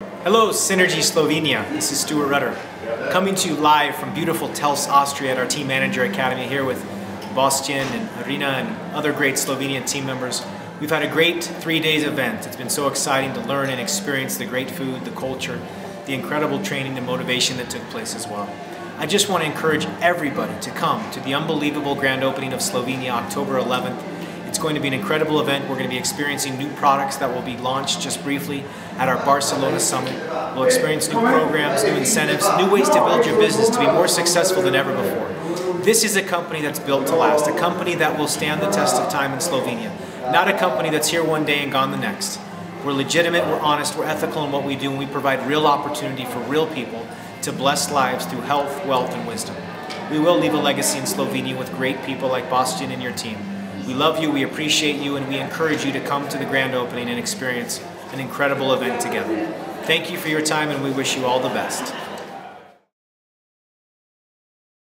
Hello, Synergy Slovenia. This is Stewart Rutterja, coming to you live from beautiful Tels, Austria at our Team Manager Academy here with Bostian and Irina and other great Slovenian team members. We've had a great 3 days event. It's been so exciting to learn and experience the great food, the culture, the incredible training and motivation that took place as well. I just want to encourage everybody to come to the unbelievable grand opening of Slovenia October 11th. It's going to be an incredible event. We're going to be experiencing new products that will be launched just briefly at our Barcelona Summit. We'll experience new programs, new incentives, new ways to build your business to be more successful than ever before. This is a company that's built to last, a company that will stand the test of time in Slovenia, not a company that's here one day and gone the next. We're legitimate, we're honest, we're ethical in what we do, and we provide real opportunity for real people to bless lives through health, wealth, and wisdom. We will leave a legacy in Slovenia with great people like Bostian and your team. We love you, we appreciate you, and we encourage you to come to the grand opening and experience an incredible event together. Thank you for your time, and we wish you all the best.